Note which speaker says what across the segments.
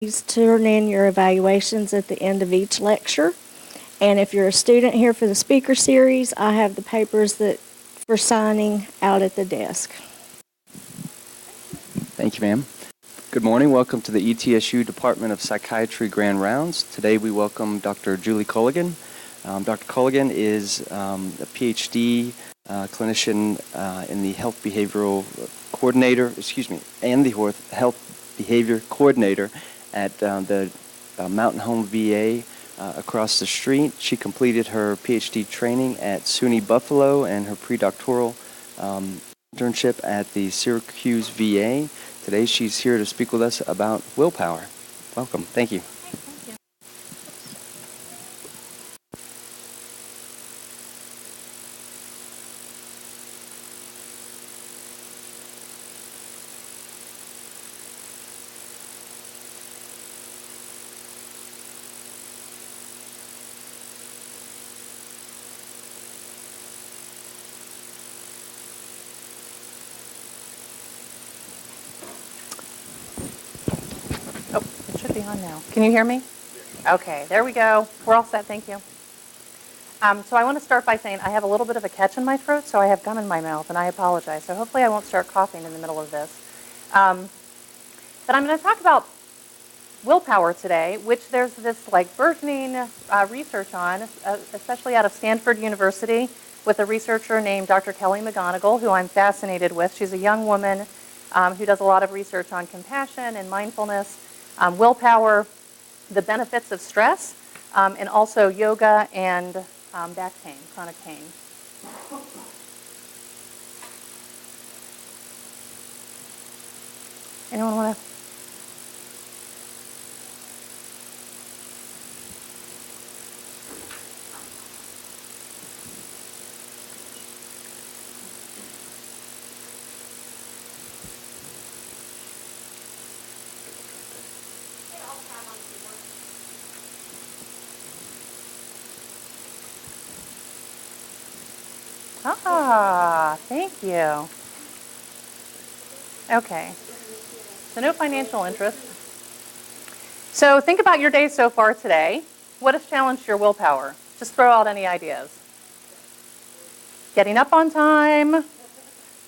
Speaker 1: Please turn in your evaluations at the end of each lecture. And if you're a student here for the speaker series, I have the papers for signing out at the desk.
Speaker 2: Thank you, ma'am. Good morning. Welcome to the ETSU Department of Psychiatry Grand Rounds. Today we welcome Dr. Julie Culligan. Dr. Culligan is a Ph.D. Clinician in the health behavioral coordinator, and the health behavior coordinator at the Mountain Home VA across the street. She completed her Ph.D. training at SUNY Buffalo and her pre-doctoral internship at the Syracuse VA. Today she's here to speak with us about willpower. Welcome. Thank you.
Speaker 3: On now. Can you hear me? Okay, there we go. We're all set, thank you. So I want to start by saying I have a little bit of a catch in my throat, so I have gum in my mouth, and I apologize. So hopefully I won't start coughing in the middle of this. But I'm going to talk about willpower today, which there's this burgeoning research on, especially out of Stanford University, with a researcher named Dr. Kelly McGonigal, who I'm fascinated with. She's a young woman who does a lot of research on compassion and mindfulness. Willpower, the benefits of stress, and also yoga and back pain, chronic pain. Anyone want to? Thank you. Okay. So no financial interest. So think about your day so far today. What has challenged your willpower? Just throw out any ideas. Getting up on time.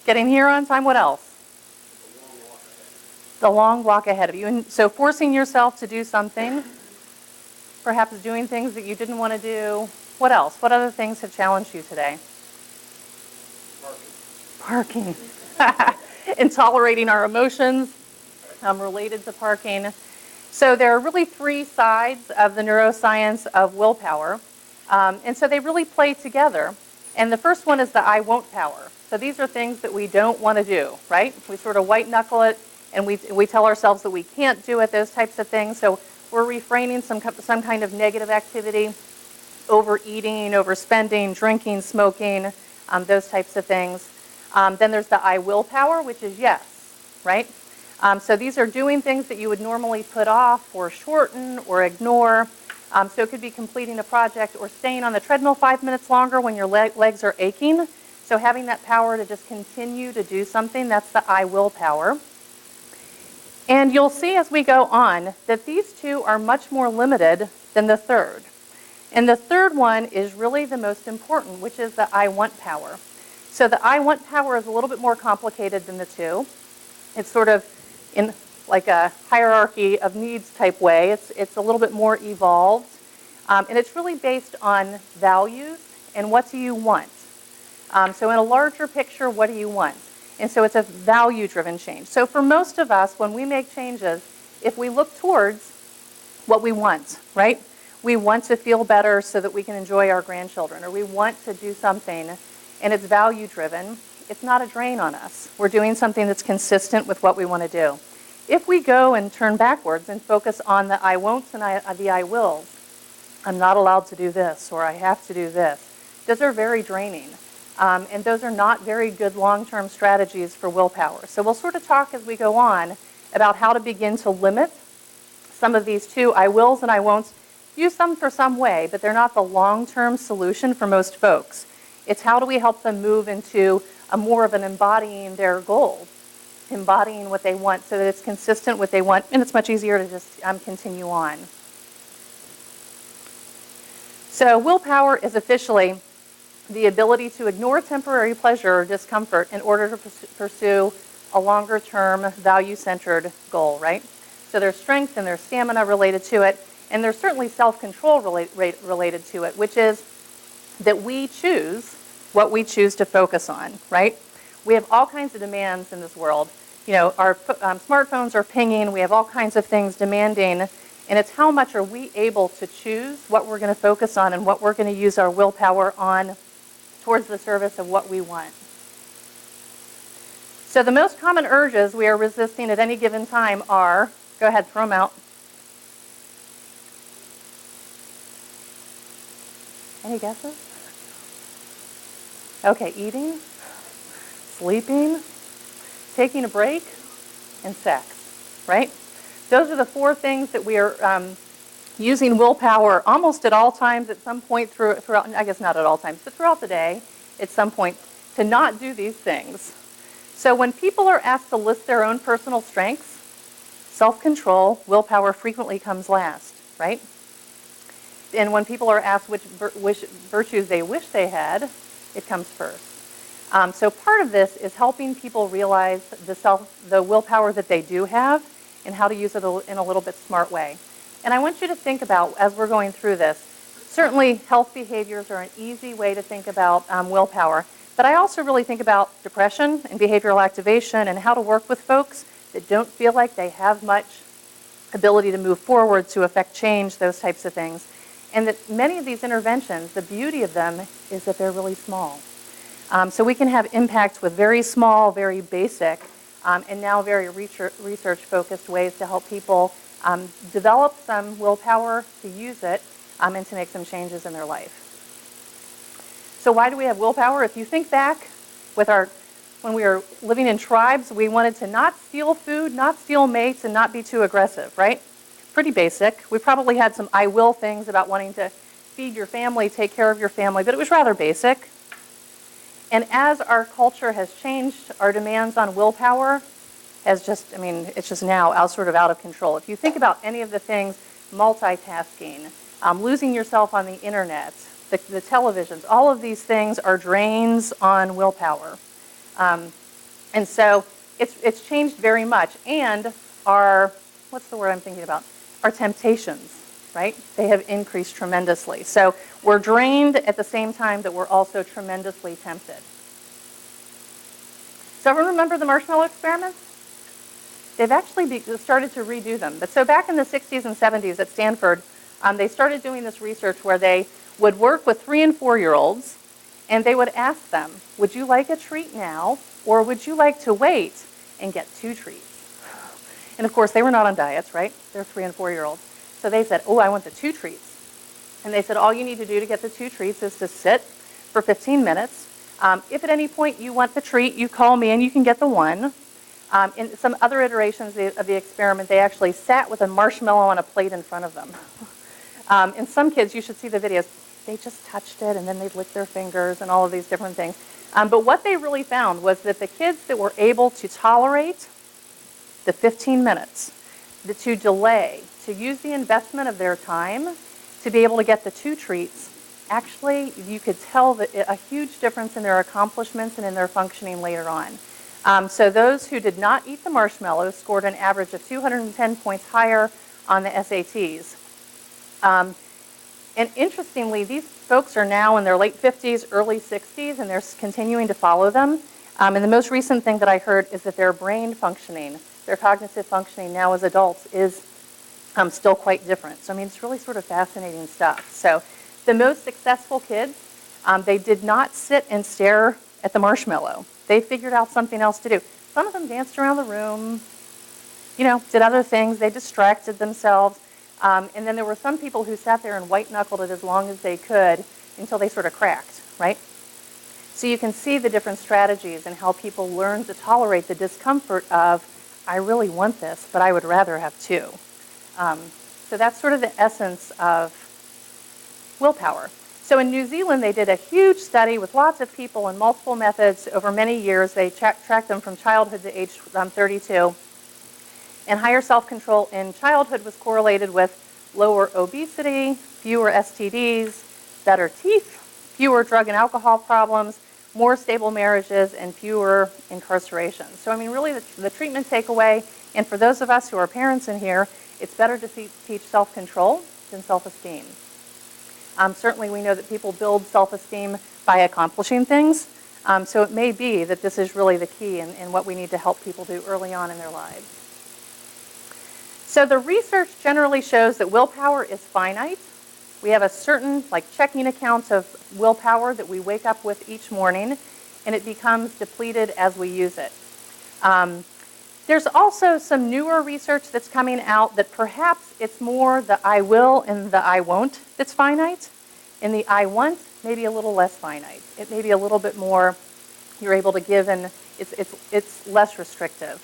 Speaker 3: Getting here on time. What else? The long walk ahead of you. And so forcing yourself to do something. Perhaps doing things that you didn't want to do. What else? What other things have challenged you today? Parking. And tolerating our emotions related to parking. So there are really three sides of the neuroscience of willpower. And so they really play together. And the first one is the I won't power. So these are things that we don't want to do, right? We sort of white knuckle it and we tell ourselves that we can't do it, those types of things. So we're refraining some kind of negative activity, overeating, overspending, drinking, smoking, those types of things. Then there's the I will power, which is yes, right? So these are doing things that you would normally put off or shorten or ignore. So it could be completing a project or staying on the treadmill 5 minutes longer when your legs are aching. So having that power to just continue to do something, that's the I will power. And you'll see as we go on that these two are much more limited than the third. And the third one is really the most important, which is the I want power. So the I want power is a little bit more complicated than the two. It's sort of in like a hierarchy of needs type way. It's a little bit more evolved. And it's really based on values and what do you want. So in a larger picture, what do you want? And so it's a value-driven change. So for most of us, when we make changes, if we look towards what we want, right? We want to feel better so that we can enjoy our grandchildren, or we want to do something and it's value-driven, it's not a drain on us. We're doing something that's consistent with what we want to do. If we go and turn backwards and focus on the I won'ts and the I wills, I'm not allowed to do this, or I have to do this, those are very draining. And those are not very good long-term strategies for willpower. So we'll sort of talk as we go on about how to begin to limit some of these two I wills and I won'ts. Use them for some way, but they're not the long-term solution for most folks. It's how do we help them move into a more of an embodying their goal. embodying what they want so that it's consistent with what they want, and it's much easier to just continue on. So willpower is officially the ability to ignore temporary pleasure or discomfort in order to pursue a longer-term, value-centered goal, right? So there's strength and there's stamina related to it, and there's certainly self-control related to it, which is that we choose what we choose to focus on, right? We have all kinds of demands in this world. You know, our smartphones are pinging, we have all kinds of things demanding, and it's how much are we able to choose what we're going to focus on and what we're going to use our willpower on towards the service of what we want. So the most common urges we are resisting at any given time are, go ahead, throw them out. Any guesses? Okay, eating, sleeping, taking a break, and sex, right? Those are the 4 things that we are using willpower almost at all times at some point throughout, I guess not at all times, but throughout the day at some point to not do these things. So when people are asked to list their own personal strengths, self-control, willpower frequently comes last, right? And when people are asked which virtues they wish they had, it comes first. So part of this is helping people realize the willpower that they do have and how to use it in a little bit smart way. And I want you to think about, as we're going through this, certainly health behaviors are an easy way to think about willpower, but I also really think about depression and behavioral activation and how to work with folks that don't feel like they have much ability to move forward to affect change, those types of things. And that many of these interventions, the beauty of them is that they're really small. So we can have impacts with very small, very basic, and now very research-focused ways to help people develop some willpower to use it and to make some changes in their life. So why do we have willpower? If you think back when we were living in tribes, we wanted to not steal food, not steal mates, and not be too aggressive, right? Pretty basic. We probably had some I will things about wanting to feed your family, take care of your family, but it was rather basic. And as our culture has changed, our demands on willpower has just, it's just now sort of out of control. If you think about any of the things, multitasking, losing yourself on the internet, the televisions, all of these things are drains on willpower. And so it's changed very much. And our, what's the word I'm thinking about? Our temptations, right? They have increased tremendously. So we're drained at the same time that we're also tremendously tempted. So everyone remember the marshmallow experiments? They've actually started to redo them. But so back in the 60s and 70s at Stanford, they started doing this research where they would work with 3- and 4-year-olds, and they would ask them, would you like a treat now, or would you like to wait and get 2 treats? And of course, they were not on diets, right? They're 3- and 4-year-olds. So they said, oh, I want the 2 treats. And they said, all you need to do to get the 2 treats is to sit for 15 minutes. If at any point you want the treat, you call me and you can get the 1. In some other iterations of the experiment, they actually sat with a marshmallow on a plate in front of them. And some kids, you should see the videos, they just touched it and then they'd lick their fingers and all of these different things. But what they really found was that the kids that were able to tolerate the 15 minutes, to delay, to use the investment of their time to be able to get the 2 treats, actually you could tell a huge difference in their accomplishments and in their functioning later on. So those who did not eat the marshmallows scored an average of 210 points higher on the SATs. And interestingly, these folks are now in their late 50s, early 60s, and they're continuing to follow them. And the most recent thing that I heard is that their brain functioning, their cognitive functioning now as adults is still quite different. So, it's really sort of fascinating stuff. So the most successful kids, they did not sit and stare at the marshmallow. They figured out something else to do. Some of them danced around the room, did other things. They distracted themselves. And then there were some people who sat there and white-knuckled it as long as they could until they sort of cracked, right? So you can see the different strategies and how people learn to tolerate the discomfort of, I really want this, but I would rather have 2. So that's sort of the essence of willpower. So in New Zealand, they did a huge study with lots of people and multiple methods over many years. They tracked them from childhood to age 32. And higher self-control in childhood was correlated with lower obesity, fewer STDs, better teeth, fewer drug and alcohol problems, more stable marriages, and fewer incarcerations. So I mean, really the treatment takeaway, and for those of us who are parents in here, it's better to teach self-control than self-esteem. Certainly we know that people build self-esteem by accomplishing things, so it may be that this is really the key in what we need to help people do early on in their lives. So the research generally shows that willpower is finite. We have a certain checking account of willpower that we wake up with each morning, and it becomes depleted as we use it. There's also some newer research that's coming out that perhaps it's more the I will and the I won't that's finite, and the I want may be a little less finite. It may be a little bit more you're able to give, and it's less restrictive.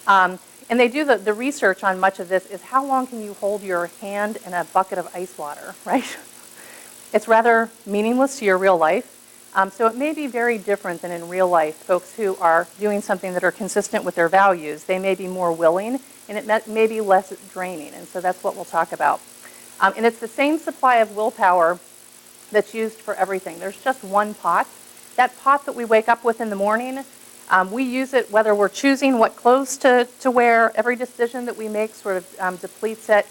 Speaker 3: And they do the research on much of this is how long can you hold your hand in a bucket of ice water, right? It's rather meaningless to your real life. So it may be very different than in real life. Folks who are doing something that are consistent with their values, they may be more willing, and it may be less draining. And so that's what we'll talk about. And it's the same supply of willpower that's used for everything. There's just one pot. That pot that we wake up with in the morning, we use it whether we're choosing what clothes to wear. Every decision that we make sort of depletes it.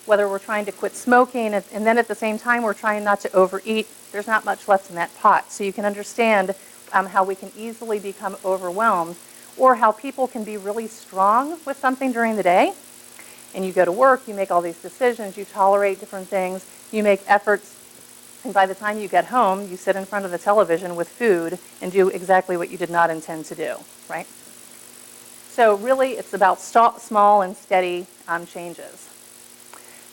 Speaker 3: Whether we're trying to quit smoking, and then at the same time we're trying not to overeat, there's not much left in that pot. So you can understand how we can easily become overwhelmed, or how people can be really strong with something during the day. And you go to work, you make all these decisions, you tolerate different things, you make efforts, and by the time you get home, you sit in front of the television with food and do exactly what you did not intend to do, right? So really, it's about small and steady changes.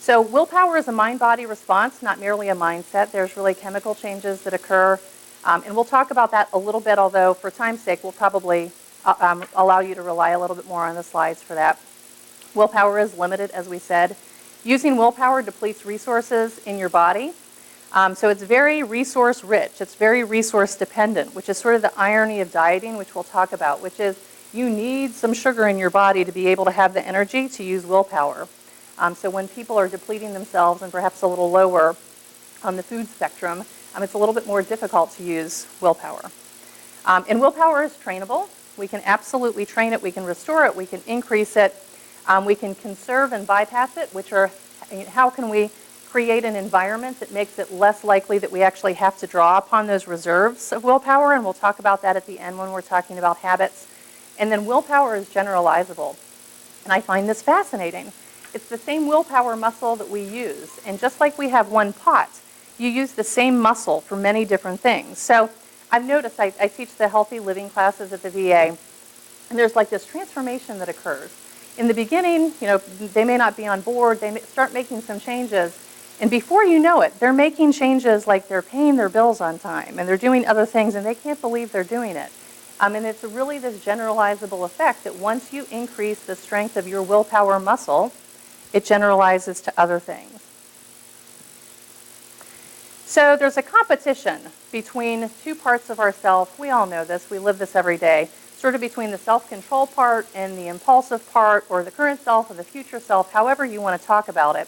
Speaker 3: So willpower is a mind-body response, not merely a mindset. There's really chemical changes that occur. And we'll talk about that a little bit, although for time's sake, we'll probably allow you to rely a little bit more on the slides for that. Willpower is limited, as we said. Using willpower depletes resources in your body. So it's very resource rich. It's very resource dependent, which is sort of the irony of dieting, which we'll talk about, which is you need some sugar in your body to be able to have the energy to use willpower. So when people are depleting themselves and perhaps a little lower on the food spectrum, it's a little bit more difficult to use willpower. And willpower is trainable. We can absolutely train it. We can restore it. We can increase it. We can conserve and bypass it, which are how can we create an environment that makes it less likely that we actually have to draw upon those reserves of willpower, and we'll talk about that at the end when we're talking about habits. And then willpower is generalizable. And I find this fascinating. It's the same willpower muscle that we use. And just like we have one pot, you use the same muscle for many different things. So I've noticed, I teach the healthy living classes at the VA, and there's like this transformation that occurs. In the beginning, they may not be on board, they may start making some changes, and before you know it, they're making changes like they're paying their bills on time, and they're doing other things, and they can't believe they're doing it. And it's really this generalizable effect that once you increase the strength of your willpower muscle, it generalizes to other things. So there's a competition between two parts of ourself. We all know this. We live this every day. Sort of between the self-control part and the impulsive part, or the current self or the future self, however you want to talk about it.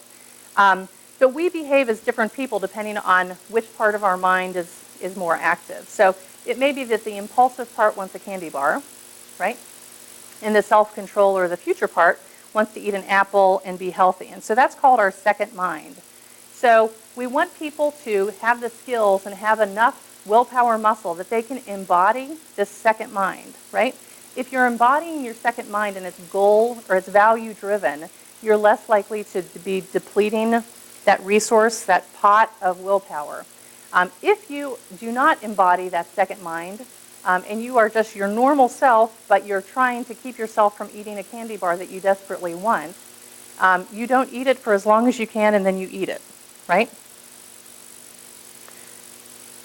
Speaker 3: But we behave as different people depending on which part of our mind is more active. So it may be that the impulsive part wants a candy bar, right? And the self-control or the future part wants to eat an apple and be healthy. And so that's called our second mind. So we want people to have the skills and have enough willpower muscle that they can embody this second mind, right? If you're embodying your second mind and it's goal or it's value driven, you're less likely to be depleting that resource, that pot of willpower. If you do not embody that second mind, and you are just your normal self, but you're trying to keep yourself from eating a candy bar that you desperately want, you don't eat it for as long as you can, and then you eat it, right?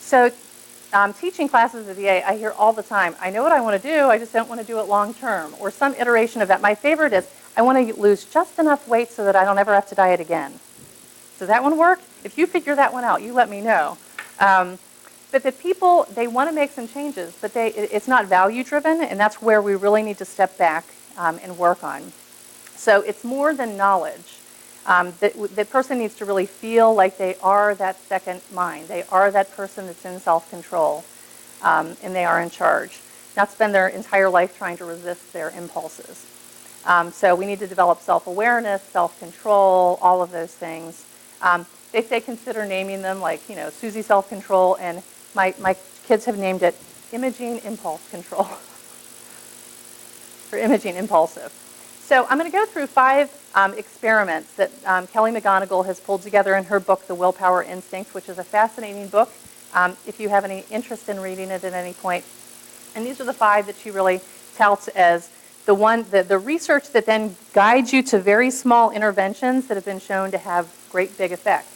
Speaker 3: So teaching classes at the VA, I hear all the time, I know what I want to do, I just don't want to do it long term, or some iteration of that. My favorite is, I want to lose just enough weight so that I don't ever have to diet again. Does that one work? If you figure that one out, you let me know. But the people, they want to make some changes, but it's not value-driven, and that's where we really need to step back and work on. So it's more than knowledge. The person needs to really feel like they are that second mind. They are that person that's in self-control, and they are in charge. Not spend their entire life trying to resist their impulses. So we need to develop self-awareness, self-control, all of those things. They say consider naming them, like, Susie self-control, and my kids have named it imaging impulse control, or imaging impulsive. So I'm going to go through 5 experiments that Kelly McGonigal has pulled together in her book, The Willpower Instinct, which is a fascinating book if you have any interest in reading it at any point. And these are the 5 that she really touts as the research that then guides you to very small interventions that have been shown to have great big effect.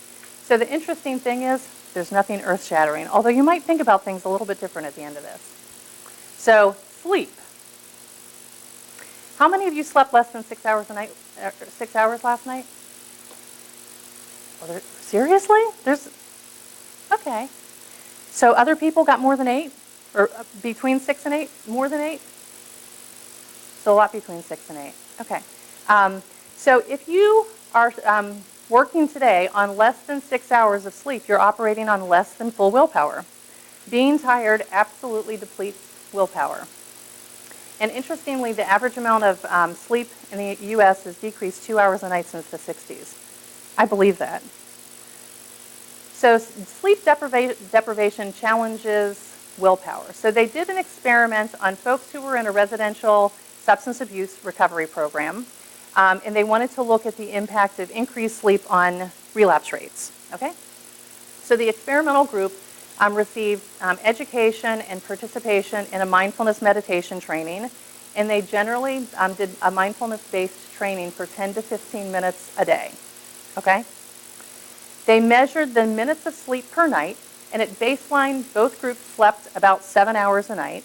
Speaker 3: So the interesting thing is there's nothing earth-shattering, although you might think about things a little bit different at the end of this. So sleep. How many of you slept less than 6 hours a night? 6 hours last night? Well, seriously? Okay. So other people got more than 8? Or between 6 and 8? More than 8? So a lot between 6 and 8. Okay. So if you are working today on less than 6 hours of sleep, you're operating on less than full willpower. Being tired absolutely depletes willpower. And interestingly, the average amount of sleep in the U.S. has decreased 2 hours a night since the 60s. I believe that. So sleep deprivation challenges willpower. So they did an experiment on folks who were in a residential substance abuse recovery program, and they wanted to look at the impact of increased sleep on relapse rates. Okay? So the experimental group received education and participation in a mindfulness meditation training, and they generally did a mindfulness-based training for 10 to 15 minutes a day. Okay? They measured the minutes of sleep per night, and at baseline, both groups slept about 7 hours a night.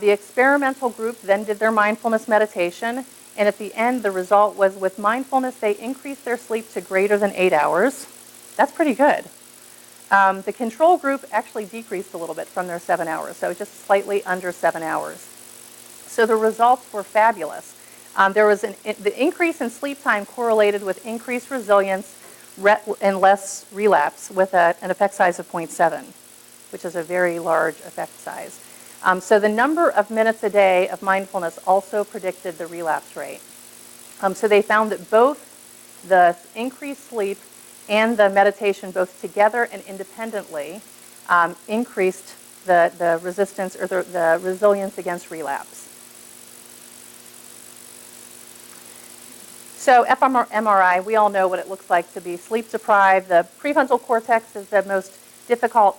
Speaker 3: The experimental group then did their mindfulness meditation, and at the end, the result was with mindfulness, they increased their sleep to greater than 8 hours. That's pretty good. The control group actually decreased a little bit from their 7 hours, so just slightly under 7 hours. So the results were fabulous. The increase in sleep time correlated with increased resilience and less relapse with an effect size of 0.7, which is a very large effect size. So the number of minutes a day of mindfulness also predicted the relapse rate. So they found that both the increased sleep and the meditation, both together and independently, increased the resistance or the resilience against relapse. So fMRI, we all know what it looks like to be sleep deprived. The prefrontal cortex is the most difficult,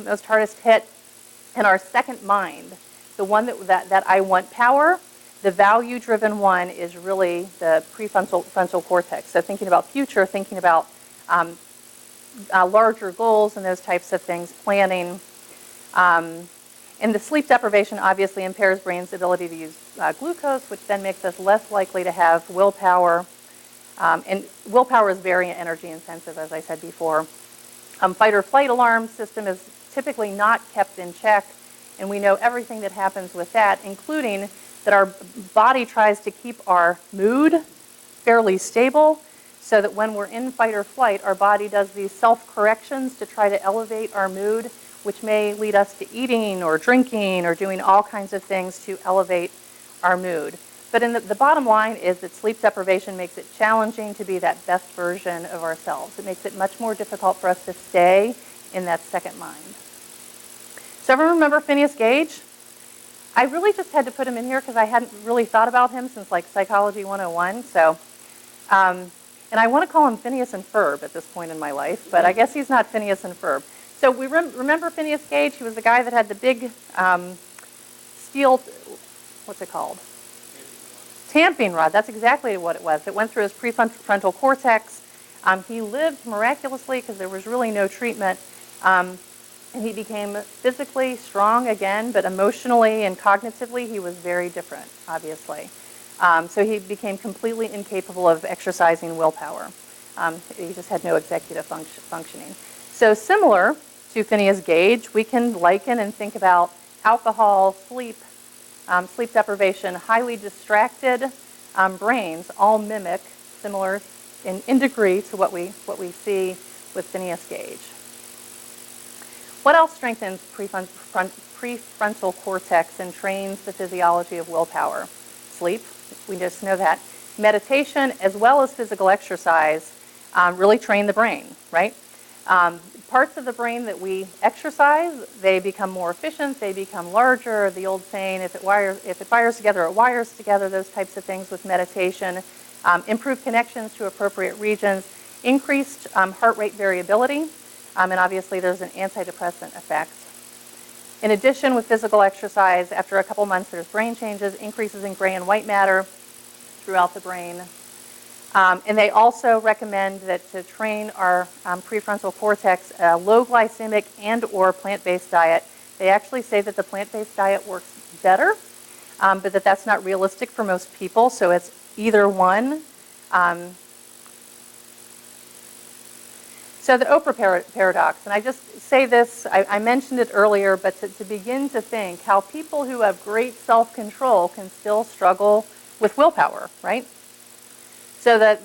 Speaker 3: most hardest hit. And our second mind, the one that I want power, the value-driven one is really the prefrontal cortex. So thinking about future, thinking about larger goals and those types of things, planning. And the sleep deprivation obviously impairs brain's ability to use glucose, which then makes us less likely to have willpower. And willpower is very energy intensive, as I said before. Fight or flight alarm system is typically not kept in check, and we know everything that happens with that, including that our body tries to keep our mood fairly stable, so that when we're in fight or flight, our body does these self-corrections to try to elevate our mood, which may lead us to eating or drinking or doing all kinds of things to elevate our mood. But the bottom line is that sleep deprivation makes it challenging to be that best version of ourselves. It makes it much more difficult for us to stay in that second mind. So everyone remember Phineas Gage? I really just had to put him in here because I hadn't really thought about him since like Psychology 101. So, and I want to call him Phineas and Ferb at this point in my life, but I guess he's not Phineas and Ferb. So we remember Phineas Gage? He was the guy that had the big steel, what's it called? Tamping rod. That's exactly what it was. It went through his prefrontal cortex. He lived miraculously because there was really no treatment. And he became physically strong again, but emotionally and cognitively, he was very different, obviously. So he became completely incapable of exercising willpower. He just had no executive functioning. So similar to Phineas Gage, we can liken and think about alcohol, sleep, sleep deprivation, highly distracted brains all mimic similar in degree to what we see with Phineas Gage. What else strengthens prefrontal cortex and trains the physiology of willpower? Sleep, we just know that. Meditation, as well as physical exercise, really train the brain, right? Parts of the brain that we exercise, they become more efficient, they become larger. The old saying, if it fires together, it wires together, those types of things with meditation. Improved connections to appropriate regions, increased heart rate variability, and obviously there's an antidepressant effect. In addition, with physical exercise, after a couple months, there's brain changes, increases in gray and white matter throughout the brain. And they also recommend that to train our prefrontal cortex, a low glycemic and or plant-based diet. They actually say that the plant-based diet works better, but that's not realistic for most people, so it's either one. So the Oprah paradox, and I just say this, I mentioned it earlier, but to begin to think how people who have great self-control can still struggle with willpower, right? So that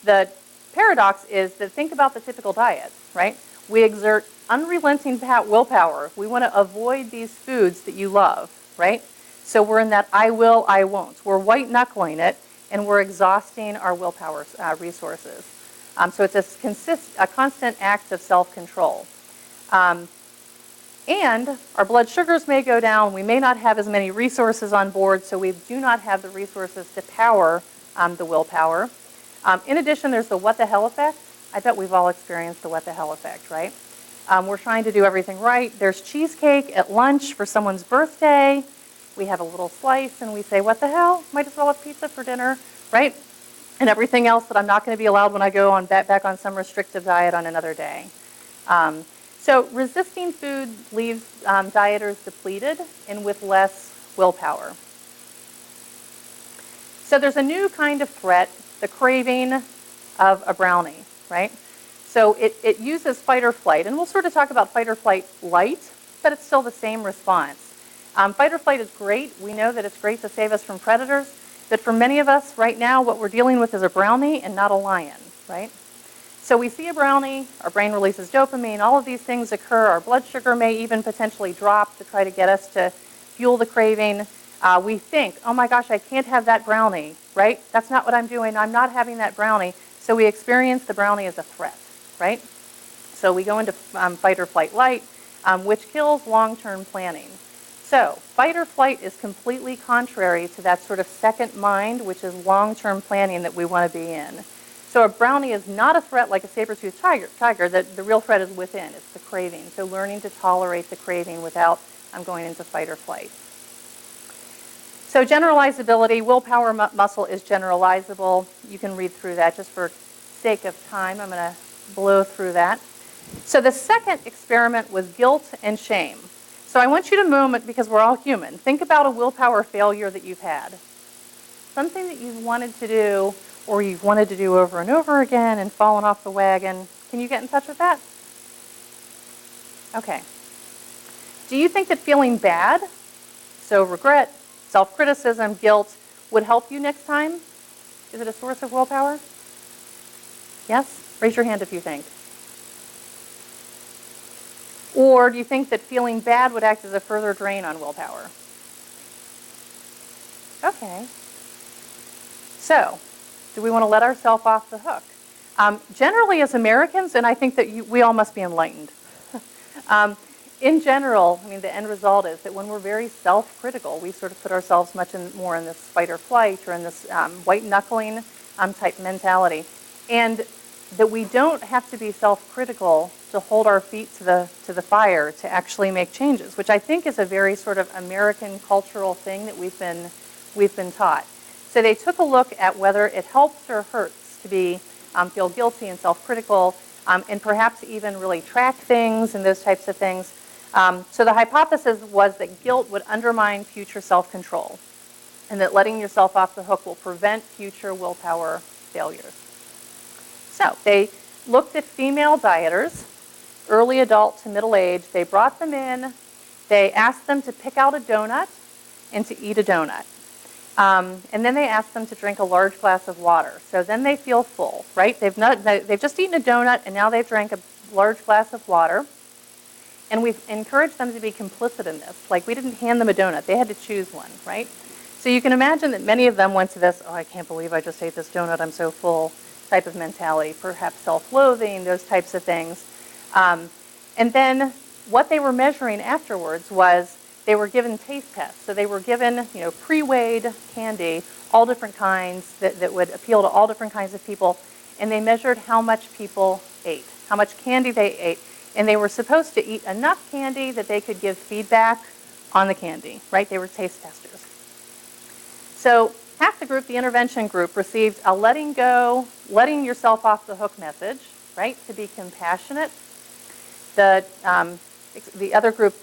Speaker 3: the paradox is that think about the typical diet, right? We exert unrelenting willpower. We want to avoid these foods that you love, right? So we're in that I will, I won't. We're white-knuckling it, and we're exhausting our willpower resources. So it's a constant act of self-control. And our blood sugars may go down. We may not have as many resources on board, so we do not have the resources to power the willpower. In addition, there's the what the hell effect. I bet we've all experienced the what the hell effect, right? We're trying to do everything right. There's cheesecake at lunch for someone's birthday. We have a little slice and we say, what the hell? Might as well have pizza for dinner, right? And everything else that I'm not going to be allowed when I go on back on some restrictive diet on another day. So resisting food leaves dieters depleted and with less willpower. So there's a new kind of threat, the craving of a brownie, right? So it uses fight or flight, and we'll sort of talk about fight or flight light, but it's still the same response. Fight or flight is great. We know that it's great to save us from predators, but for many of us right now, what we're dealing with is a brownie and not a lion, right? So we see a brownie, our brain releases dopamine, all of these things occur, our blood sugar may even potentially drop to try to get us to fuel the craving. We think, oh my gosh, I can't have that brownie, right? That's not what I'm doing. I'm not having that brownie. So we experience the brownie as a threat, right? So we go into fight or flight light, which kills long-term planning. So fight or flight is completely contrary to that sort of second mind, which is long-term planning that we want to be in. So a brownie is not a threat like a saber-toothed tiger. The real threat is within. It's the craving. So learning to tolerate the craving without going into fight or flight. So generalizability, willpower muscle is generalizable. You can read through that just for sake of time. I'm going to blow through that. So the second experiment was guilt and shame. So I want you to moment, because we're all human, think about a willpower failure that you've had. Something that you've wanted to do or you've wanted to do over and over again and fallen off the wagon. Can you get in touch with that? Okay. Do you think that feeling bad, so regret, self-criticism, guilt, would help you next time? Is it a source of willpower? Yes? Raise your hand if you think. Or do you think that feeling bad would act as a further drain on willpower? Okay. So, do we want to let ourselves off the hook? Generally, as Americans, and I think that we all must be enlightened. In general, I mean, the end result is that when we're very self-critical, we sort of put ourselves much more in this fight or flight or in this white-knuckling type mentality. And that we don't have to be self-critical to hold our feet to the fire to actually make changes, which I think is a very sort of American cultural thing that we've been taught. So they took a look at whether it helps or hurts to feel guilty and self-critical, and perhaps even really track things and those types of things. So the hypothesis was that guilt would undermine future self-control, and that letting yourself off the hook will prevent future willpower failures. So they looked at female dieters early adult to middle age. They brought them in. They asked them to pick out a donut and to eat a donut. And then they asked them to drink a large glass of water. So then they feel full, right? They've just eaten a donut, and now they've drank a large glass of water. And we've encouraged them to be complicit in this. Like, we didn't hand them a donut. They had to choose one, right? So you can imagine that many of them went to this, oh, I can't believe I just ate this donut, I'm so full, type of mentality, perhaps self-loathing, those types of things. And then what they were measuring afterwards was they were given taste tests. So they were given, pre-weighed candy, all different kinds that would appeal to all different kinds of people. And they measured how much people ate, how much candy they ate. And they were supposed to eat enough candy that they could give feedback on the candy, right? They were taste testers. So half the group, the intervention group, received a letting go, letting yourself off the hook message, right, to be compassionate. The other group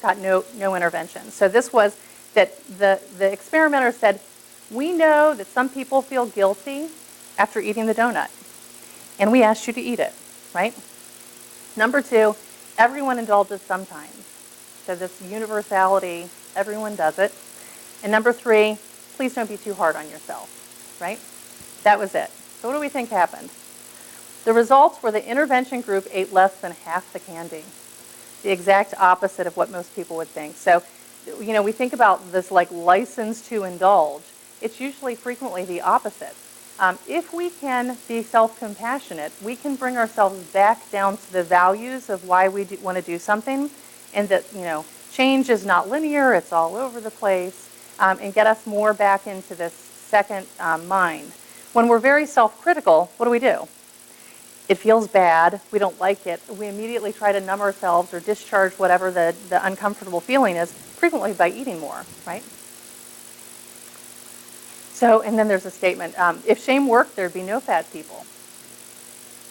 Speaker 3: got no intervention. So this was that the experimenter said, we know that some people feel guilty after eating the donut, and we asked you to eat it, right? Number 2, everyone indulges sometimes. So this universality, everyone does it. And number 3, please don't be too hard on yourself, right? That was it. So what do we think happened? The results were the intervention group ate less than half the candy, the exact opposite of what most people would think. So, we think about this like license to indulge. It's usually frequently the opposite. If we can be self-compassionate, we can bring ourselves back down to the values of why we want to do something, and that, change is not linear, it's all over the place, and get us more back into this second mind. When we're very self-critical, what do? It feels bad, we don't like it, we immediately try to numb ourselves or discharge whatever the uncomfortable feeling is, frequently by eating more, right? So, and then there's a statement, if shame worked, there'd be no fat people.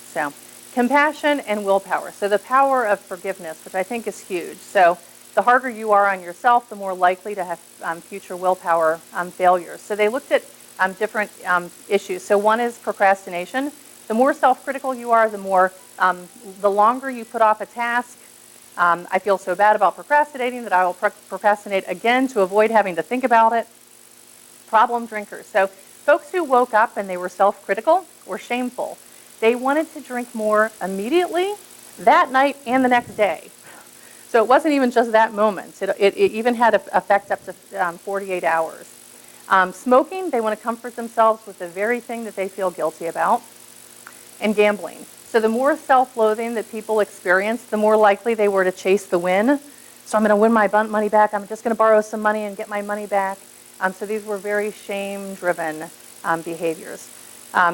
Speaker 3: So, compassion and willpower. So the power of forgiveness, which I think is huge. So the harder you are on yourself, the more likely to have future willpower failures. So they looked at different issues. So one is procrastination. The more self-critical you are, the longer you put off a task. I feel so bad about procrastinating that I will procrastinate again to avoid having to think about it. Problem drinkers. So folks who woke up and they were self-critical or shameful, they wanted to drink more immediately, that night, and the next day. So it wasn't even just that moment. It even had an effect up to 48 hours. Smoking, they want to comfort themselves with the very thing that they feel guilty about. And gambling. So the more self-loathing that people experience, the more likely they were to chase the win. So I'm going to win my money back. I'm just going to borrow some money and get my money back. So these were very shame-driven behaviors.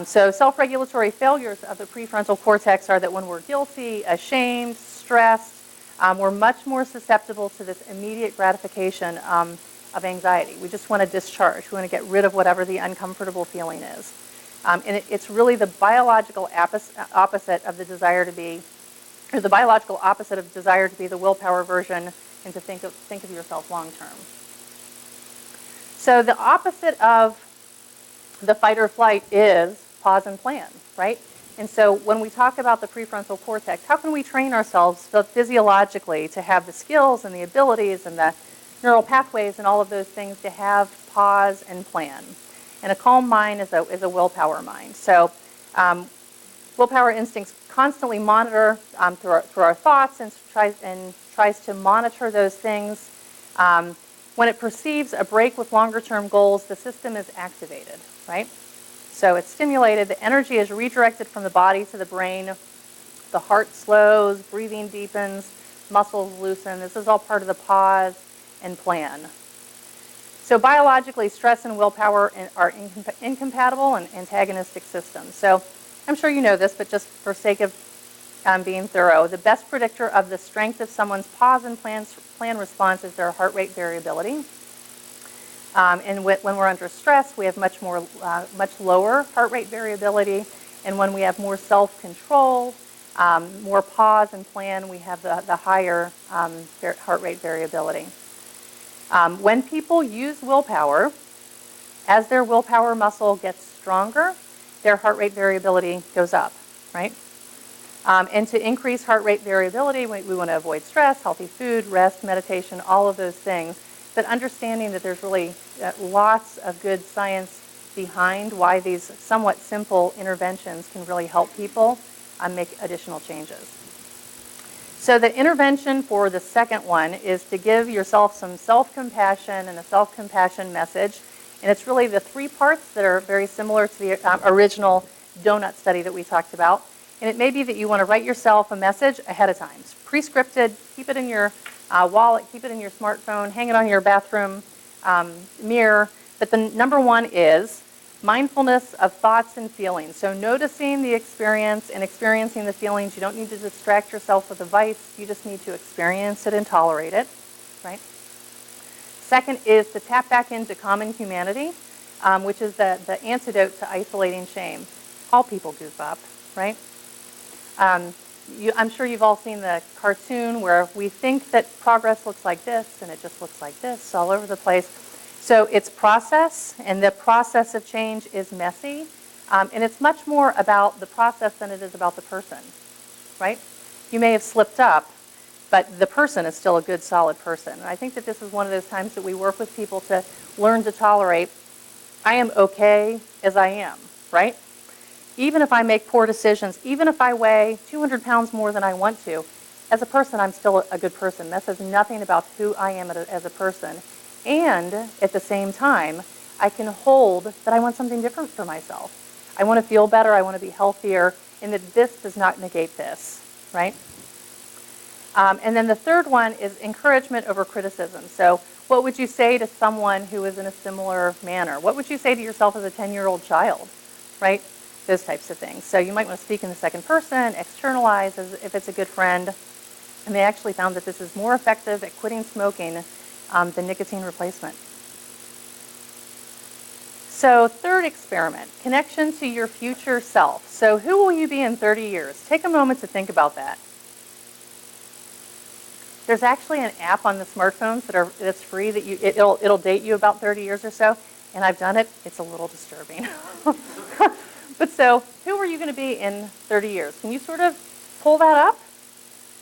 Speaker 3: So self-regulatory failures of the prefrontal cortex are that when we're guilty, ashamed, stressed, we're much more susceptible to this immediate gratification of anxiety. We just want to discharge. We want to get rid of whatever the uncomfortable feeling is. And it's really the biological opposite of the desire to be, or the biological opposite of desire to be the willpower version and to think of yourself long term. So the opposite of the fight or flight is pause and plan, right? And so when we talk about the prefrontal cortex, how can we train ourselves physiologically to have the skills and the abilities and the neural pathways and all of those things to have pause and plan? And a calm mind is a willpower mind. So willpower instincts constantly monitor through our thoughts and tries to monitor those things. When it perceives a break with longer-term goals, the system is activated, right? So it's stimulated. The energy is redirected from the body to the brain. The heart slows, breathing deepens, muscles loosen. This is all part of the pause and plan. So biologically, stress and willpower are incompatible and antagonistic systems. So I'm sure you know this, but just for sake of being thorough, the best predictor of the strength of someone's pause and plan response is their heart rate variability. And when we're under stress, we have much lower heart rate variability. And when we have more self-control, more pause and plan, we have the higher heart rate variability. When people use willpower, as their willpower muscle gets stronger, their heart rate variability goes up, right? And to increase heart rate variability, we want to avoid stress, healthy food, rest, meditation, all of those things. But understanding that there's really lots of good science behind why these somewhat simple interventions can really help people make additional changes. So the intervention for the second one is to give yourself some self-compassion and a self-compassion message. And it's really the three parts that are very similar to the original donut study that we talked about. And it may be that you want to write yourself a message ahead of time. It's pre-scripted, keep it in your wallet, keep it in your smartphone, hang it on your bathroom mirror. But the number one is mindfulness of thoughts and feelings. So noticing the experience and experiencing the feelings. You don't need to distract yourself with advice. You just need to experience it and tolerate it, right? Second is to tap back into common humanity, which is the antidote to isolating shame. All people goof up, right? I'm sure you've all seen the cartoon where we think that progress looks like this and it just looks like this all over the place. So it's process, and the process of change is messy. And it's much more about the process than it is about the person, right? You may have slipped up, but the person is still a good, solid person. And I think that this is one of those times that we work with people to learn to tolerate, I am okay as I am, right? Even if I make poor decisions, even if I weigh 200 pounds more than I want to, as a person, I'm still a good person. That says nothing about who I am as a person. And at the same time, I can hold that I want something different for myself. I want to feel better, I want to be healthier, and that this does not negate this, right? And then the third one is encouragement over criticism. So what would you say to someone who is in a similar manner? What would you say to yourself as a 10-year-old child, right? Those types of things. So you might want to speak in the second person, externalize as if it's a good friend. And they actually found that this is more effective at quitting smoking than nicotine replacement. So third experiment, connection to your future self. So who will you be in 30 years? Take a moment to think about that. There's actually an app on the smartphones that's free that it'll date you about 30 years or so. And I've done it. It's a little disturbing. But so, who are you going to be in 30 years? Can you sort of pull that up?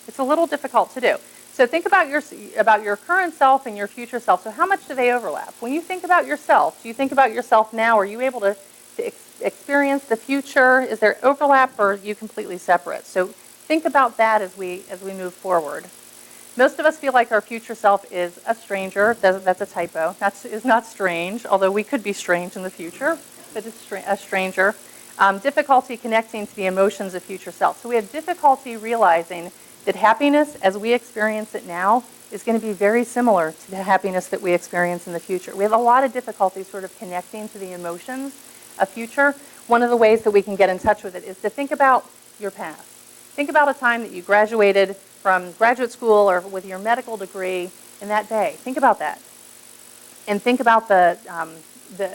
Speaker 3: It's a little difficult to do. So think about your current self and your future self. So how much do they overlap? When you think about yourself, do you think about yourself now? Are you able to experience the future? Is there overlap, or are you completely separate? So think about that as we move forward. Most of us feel like our future self is a stranger. That's a typo. That is not strange, although we could be strange in the future, but it's a stranger. Difficulty connecting to the emotions of future self. So we have difficulty realizing that happiness as we experience it now is going to be very similar to the happiness that we experience in the future. We have a lot of difficulty sort of connecting to the emotions of future. One of the ways that we can get in touch with it is to think about your past. Think about a time that you graduated from graduate school or with your medical degree in that day. Think about that. And think about the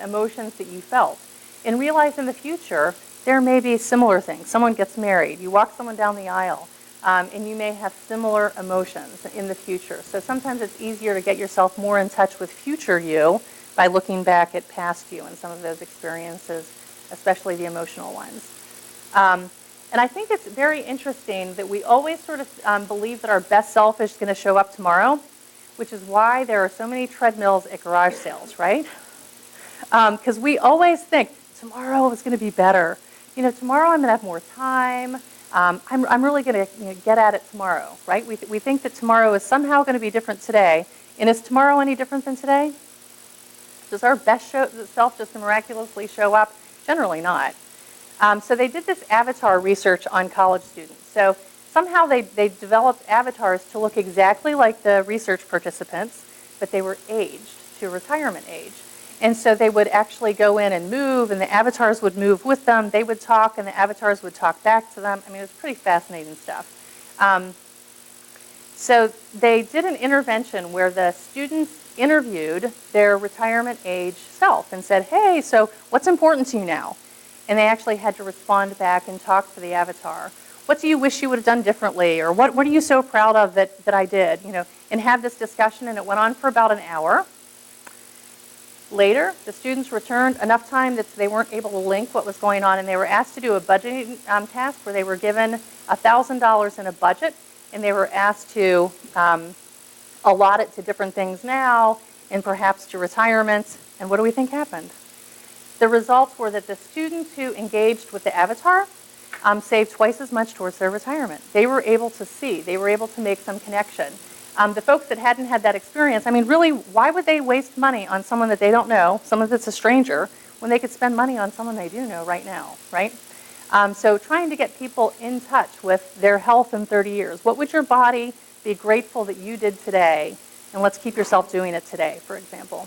Speaker 3: emotions that you felt. And realize in the future, there may be similar things. Someone gets married. You walk someone down the aisle. And you may have similar emotions in the future. So sometimes it's easier to get yourself more in touch with future you by looking back at past you and some of those experiences, especially the emotional ones. And I think it's very interesting that we always sort of believe that our best self is going to show up tomorrow, which is why there are so many treadmills at garage sales, right? Because we always think, tomorrow is going to be better. You know, tomorrow I'm going to have more time. I'm really going to get at it tomorrow, right? We think that tomorrow is somehow going to be different today. And is tomorrow any different than today? Does our best self just miraculously show up? Generally not. So they did this avatar research on college students. So somehow they developed avatars to look exactly like the research participants, but they were aged to retirement age. And so they would actually go in and move, and the avatars would move with them. They would talk, and the avatars would talk back to them. I mean, it was pretty fascinating stuff. So they did an intervention where the students interviewed their retirement age self and said, hey, so what's important to you now? And they actually had to respond back and talk to the avatar. What do you wish you would have done differently? Or what are you so proud of that I did? You know, and have this discussion, and it went on for about an hour. Later, the students returned enough time that they weren't able to link what was going on, and they were asked to do a budgeting task where they were given $1,000 in a budget, and they were asked to allot it to different things now and perhaps to retirement. And what do we think happened? The results were that the students who engaged with the avatar saved twice as much towards their retirement. They were able to see, they were able to make some connection. The folks that hadn't had that experience, I mean, really, why would they waste money on someone that they don't know, someone that's a stranger, when they could spend money on someone they do know right now, right? So trying to get people in touch with their health in 30 years. What would your body be grateful that you did today? And let's keep yourself doing it today, for example.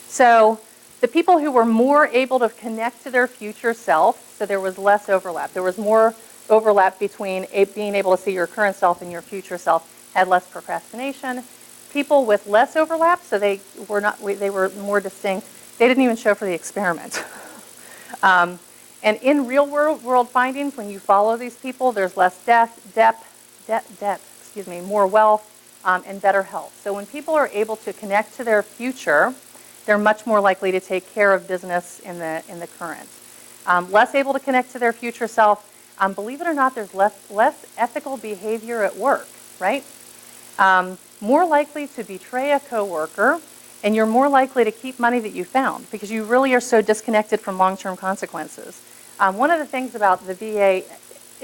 Speaker 3: So the people who were more able to connect to their future self, so there was less overlap. There was more overlap between being able to see your current self and your future self, had less procrastination. People with less overlap, so they were more distinct. They didn't even show for the experiment. And in real world findings, when you follow these people, there's less more wealth, and better health. So when people are able to connect to their future, they're much more likely to take care of business in the current. Less able to connect to their future self. Believe it or not, there's less ethical behavior at work, right? More likely to betray a coworker, and you're more likely to keep money that you found because you really are so disconnected from long-term consequences. One of the things about the VA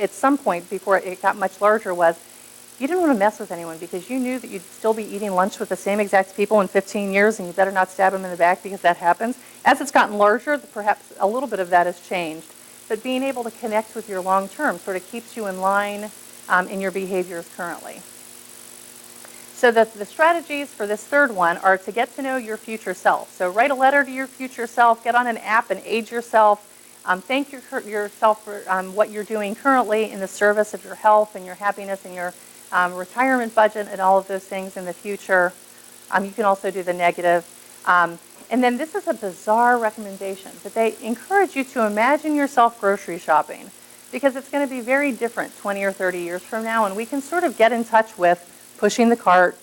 Speaker 3: at some point before it got much larger was you didn't want to mess with anyone because you knew that you'd still be eating lunch with the same exact people in 15 years and you better not stab them in the back because that happens. As it's gotten larger, perhaps a little bit of that has changed. But being able to connect with your long-term sort of keeps you in line in your behaviors currently. So the strategies for this third one are to get to know your future self. So write a letter to your future self, get on an app and age yourself, thank yourself for what you're doing currently in the service of your health and your happiness and your retirement budget and all of those things in the future. You can also do the negative. And then this is a bizarre recommendation, but they encourage you to imagine yourself grocery shopping because it's going to be very different 20 or 30 years from now, and we can sort of get in touch with pushing the cart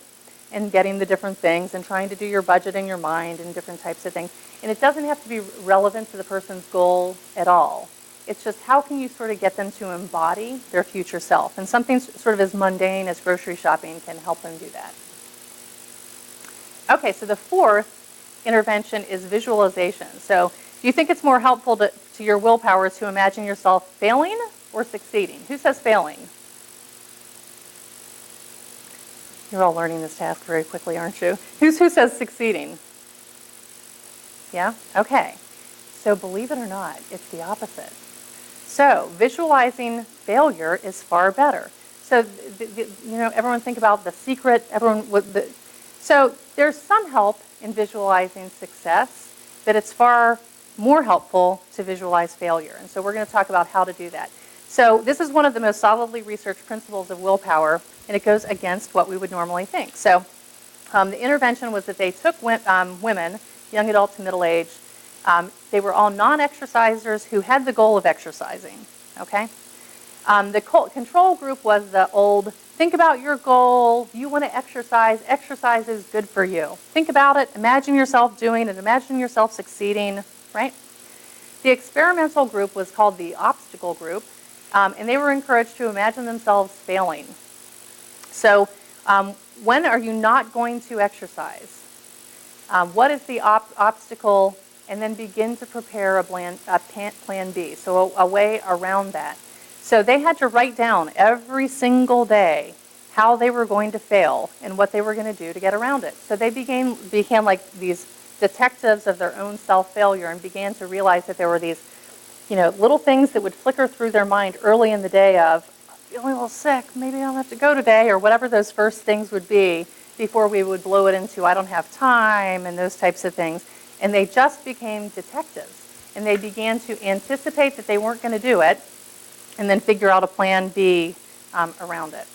Speaker 3: and getting the different things and trying to do your budget in your mind and different types of things. And it doesn't have to be relevant to the person's goal at all. It's just how can you sort of get them to embody their future self? And something sort of as mundane as grocery shopping can help them do that. Okay, so the fourth intervention is visualization. So do you think it's more helpful to your willpower to imagine yourself failing or succeeding? Who says failing? You're all learning this task very quickly, aren't you? Who says succeeding? Yeah? Okay. So believe it or not, it's the opposite. So visualizing failure is far better. So, everyone think about The Secret. So there's some help in visualizing success, but it's far more helpful to visualize failure. And so we're going to talk about how to do that. So this is one of the most solidly researched principles of willpower, and it goes against what we would normally think. So the intervention was that they took women, young adult to middle age. They were all non-exercisers who had the goal of exercising, okay? The control group was the old, think about your goal, you want to exercise is good for you. Think about it, imagine yourself doing it, imagine yourself succeeding, right? The experimental group was called the obstacle group, and they were encouraged to imagine themselves failing. So when are you not going to exercise? What is the obstacle? And then begin to prepare a plan B, so a way around that. So they had to write down every single day how they were going to fail and what they were going to do to get around it. So they became like these detectives of their own self-failure and began to realize that there were these, little things that would flicker through their mind early in the day of, I'm feeling a little sick, maybe I don't have to go today, or whatever those first things would be before we would blow it into I don't have time and those types of things. And they just became detectives. And they began to anticipate that they weren't going to do it and then figure out a plan B around it.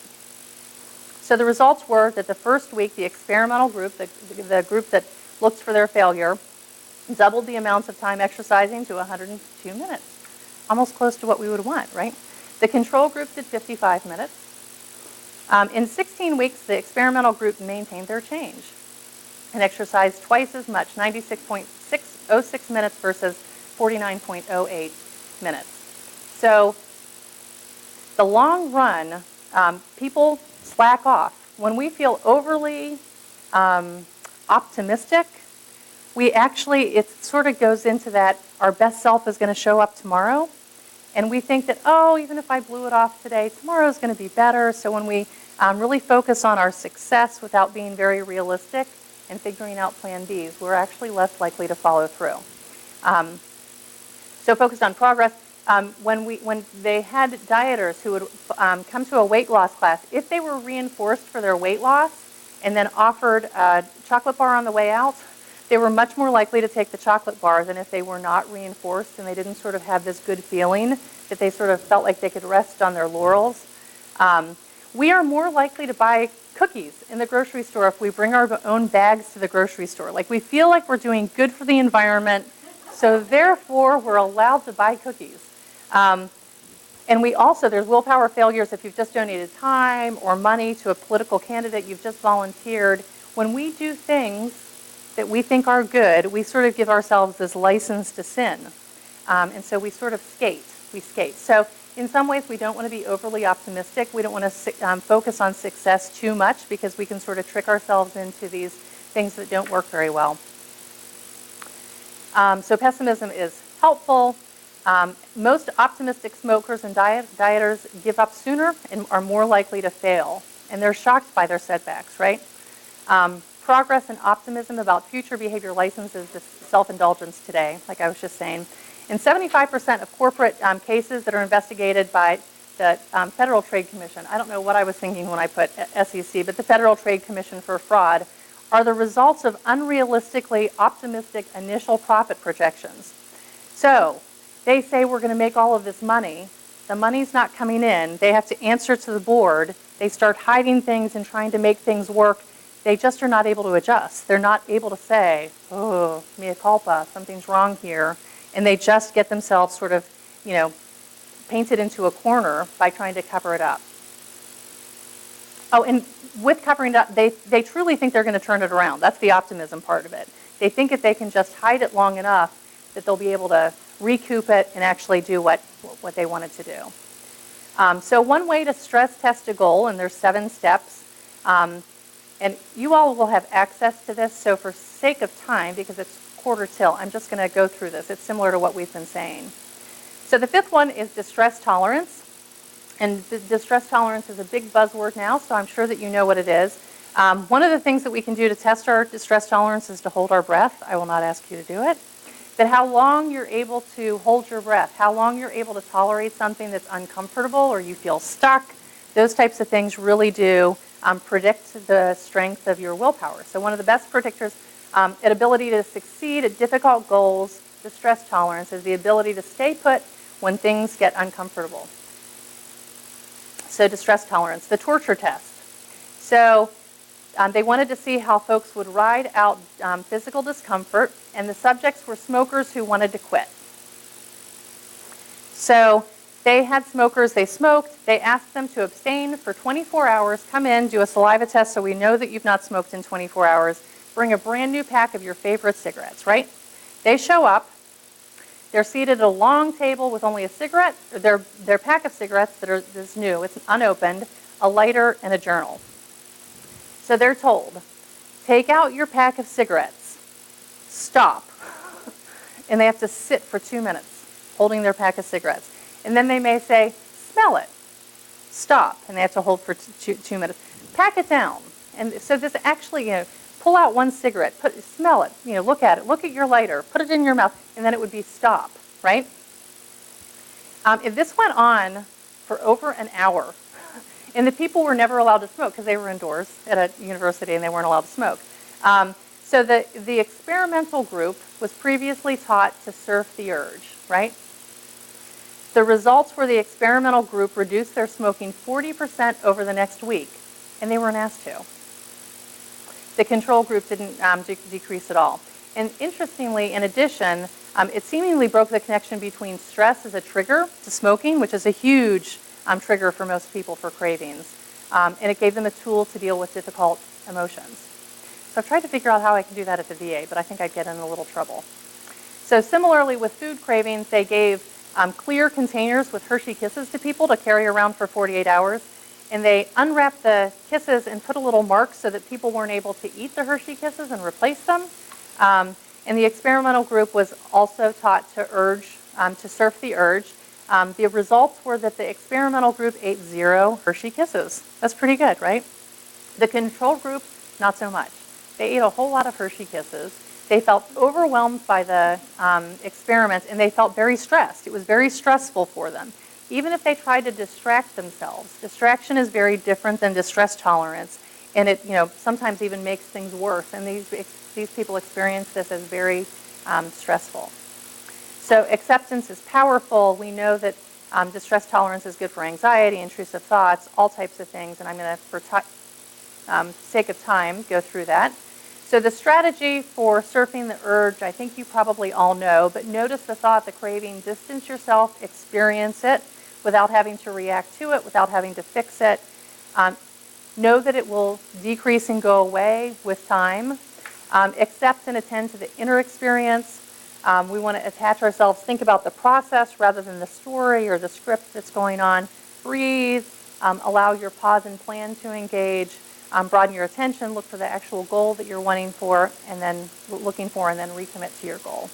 Speaker 3: So the results were that the first week, the experimental group, the group that looked for their failure, doubled the amounts of time exercising to 102 minutes. Almost close to what we would want, right? The control group did 55 minutes. In 16 weeks, the experimental group maintained their change. and exercise twice as much, 96.606 minutes versus 49.08 minutes. So the long run, people slack off. When we feel overly optimistic, it sort of goes into that our best self is going to show up tomorrow. And we think that, oh, even if I blew it off today, tomorrow is going to be better. So when we really focus on our success without being very realistic and figuring out plan Bs, we're actually less likely to follow through. So focused on progress. When they had dieters who would come to a weight loss class, if they were reinforced for their weight loss and then offered a chocolate bar on the way out, they were much more likely to take the chocolate bar than if they were not reinforced and they didn't sort of have this good feeling that they sort of felt like they could rest on their laurels. We are more likely to buy cookies in the grocery store if we bring our own bags to the grocery store. Like we feel like we're doing good for the environment, so therefore we're allowed to buy cookies. And we also, there's willpower failures if you've just donated time or money to a political candidate, you've just volunteered. When we do things that we think are good, we sort of give ourselves this license to sin. And so we sort of skate. So in some ways, we don't want to be overly optimistic. We don't want to focus on success too much because we can sort of trick ourselves into these things that don't work very well. So pessimism is helpful. Most optimistic smokers and dieters give up sooner and are more likely to fail. And they're shocked by their setbacks, right? Progress and optimism about future behavior licenses this self-indulgence today, like I was just saying. In 75% of corporate cases that are investigated by the Federal Trade Commission, I don't know what I was thinking when I put SEC, but the Federal Trade Commission for fraud, are the results of unrealistically optimistic initial profit projections. So they say we're going to make all of this money. The money's not coming in. They have to answer to the board. They start hiding things and trying to make things work. They just are not able to adjust. They're not able to say, oh, mea culpa, something's wrong here. And they just get themselves sort of, painted into a corner by trying to cover it up. Oh, and with covering it up, they truly think they're going to turn it around. That's the optimism part of it. They think if they can just hide it long enough that they'll be able to recoup it and actually do what they wanted to do. So one way to stress test a goal, and there's 7 steps, and you all will have access to this, so for sake of time, because it's quarter till, I'm just going to go through this. It's similar to what we've been saying. So the 5th one is distress tolerance. And distress tolerance is a big buzzword now, so I'm sure that you know what it is. One of the things that we can do to test our distress tolerance is to hold our breath. I will not ask you to do it. But how long you're able to hold your breath, how long you're able to tolerate something that's uncomfortable or you feel stuck, those types of things really do predict the strength of your willpower. So one of the best predictors at ability to succeed at difficult goals, distress tolerance, is the ability to stay put when things get uncomfortable. So distress tolerance, the torture test. So they wanted to see how folks would ride out physical discomfort, and the subjects were smokers who wanted to quit. So they had smokers, they smoked, they asked them to abstain for 24 hours, come in, do a saliva test so we know that you've not smoked in 24 hours, bring a brand new pack of your favorite cigarettes, right? They show up, they're seated at a long table with only a cigarette, their pack of cigarettes that's new, it's unopened, a lighter, and a journal. So they're told, take out your pack of cigarettes, stop, and they have to sit for 2 minutes holding their pack of cigarettes. And then they may say, smell it, stop, and they have to hold for 2 minutes. Pack it down. And so this actually, pull out one cigarette, smell it, look at it, look at your lighter, put it in your mouth, and then it would be stop, right? If this went on for over an hour, and the people were never allowed to smoke because they were indoors at a university and they weren't allowed to smoke. So the experimental group was previously taught to surf the urge, right? The results were the experimental group reduced their smoking 40% over the next week, and they weren't asked to. The control group didn't decrease at all. And interestingly, in addition, it seemingly broke the connection between stress as a trigger to smoking, which is a huge trigger for most people for cravings, and it gave them a tool to deal with difficult emotions. So I've tried to figure out how I can do that at the VA, but I think I'd get in a little trouble. So similarly with food cravings, they gave clear containers with Hershey Kisses to people to carry around for 48 hours. And they unwrapped the Kisses and put a little mark so that people weren't able to eat the Hershey Kisses and replace them. And the experimental group was also taught to to surf the urge. The results were that the experimental group ate 0 Hershey Kisses. That's pretty good, right? The control group, not so much. They ate a whole lot of Hershey Kisses. They felt overwhelmed by the experiments, and they felt very stressed. It was very stressful for them. Even if they tried to distract themselves, distraction is very different than distress tolerance, and it sometimes even makes things worse. And these people experience this as very stressful. So acceptance is powerful. We know that distress tolerance is good for anxiety, intrusive thoughts, all types of things, and I'm going to, for sake of time, go through that. So the strategy for surfing the urge, I think you probably all know, but notice the thought, the craving, distance yourself, experience it without having to react to it, without having to fix it. Know that it will decrease and go away with time. Accept and attend to the inner experience. We want to attach ourselves, think about the process rather than the story or the script that's going on. Breathe, allow your pause and plan to engage. Broaden your attention, look for the actual goal that you're looking for, and then recommit to your goal.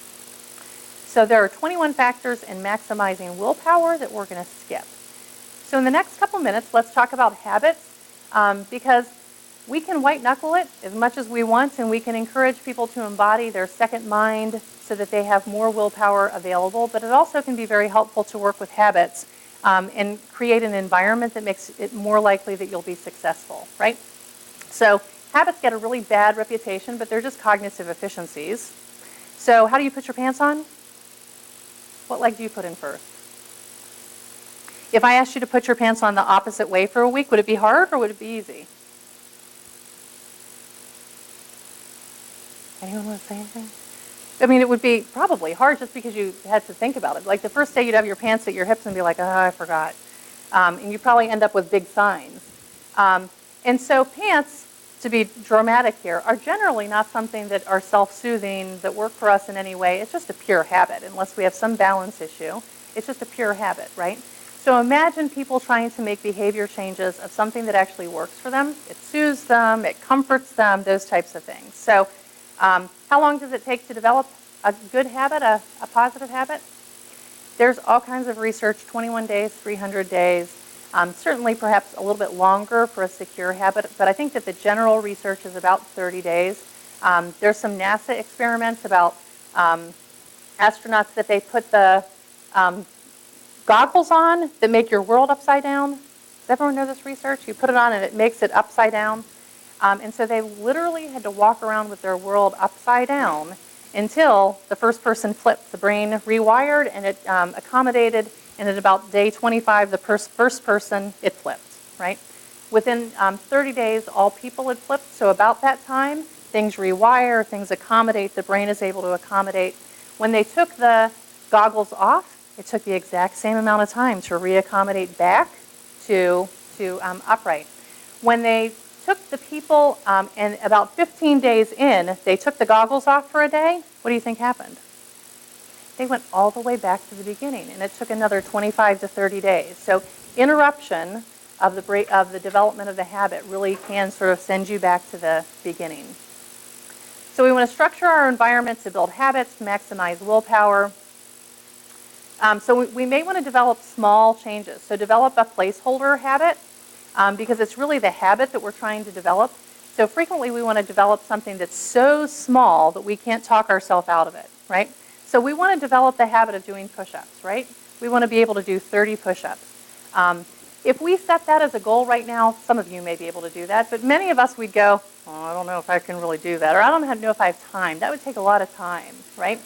Speaker 3: So there are 21 factors in maximizing willpower that we're going to skip. So in the next couple minutes, let's talk about habits, because we can white knuckle it as much as we want, and we can encourage people to embody their second mind so that they have more willpower available, but it also can be very helpful to work with habits and create an environment that makes it more likely that you'll be successful, right? So habits get a really bad reputation, but they're just cognitive efficiencies. So how do you put your pants on? What leg do you put in first? If I asked you to put your pants on the opposite way for a week, would it be hard or would it be easy? Anyone want to say anything? I mean, it would be probably hard just because you had to think about it. Like the first day you'd have your pants at your hips and be like, oh, I forgot. And you probably end up with big signs. And so pants, to be dramatic here, are generally not something that are self-soothing, that work for us in any way. It's just a pure habit. Unless we have some balance issue, it's just a pure habit, right? So imagine people trying to make behavior changes of something that actually works for them. It soothes them, it comforts them, those types of things. So how long does it take to develop a good habit, a positive habit? There's all kinds of research, 21 days, 300 days. Certainly perhaps a little bit longer for a secure habit, but I think that the general research is about 30 days. There's some NASA experiments about astronauts that they put the goggles on that make your world upside down. Does everyone know this research? You put it on and it makes it upside down. And so they literally had to walk around with their world upside down until the first person flipped. The brain rewired and it accommodated. And at about day 25, the first person, it flipped, right? Within 30 days, all people had flipped. So about that time, things rewire, things accommodate, the brain is able to accommodate. When they took the goggles off, it took the exact same amount of time to reaccommodate back to upright. When they took the people, and about 15 days in, they took the goggles off for a day, what do you think happened? They went all the way back to the beginning, and it took another 25 to 30 days. So interruption of the development of the habit really can sort of send you back to the beginning. So we want to structure our environment to build habits, to maximize willpower. So we may want to develop small changes. So develop a placeholder habit, because it's really the habit that we're trying to develop. So frequently we want to develop something that's so small that we can't talk ourselves out of it, right? So we want to develop the habit of doing push-ups, right? We want to be able to do 30 push-ups. If we set that as a goal right now, some of you may be able to do that, but many of us, we'd go, oh, I don't know if I can really do that, or I don't know if I have time. That would take a lot of time, right?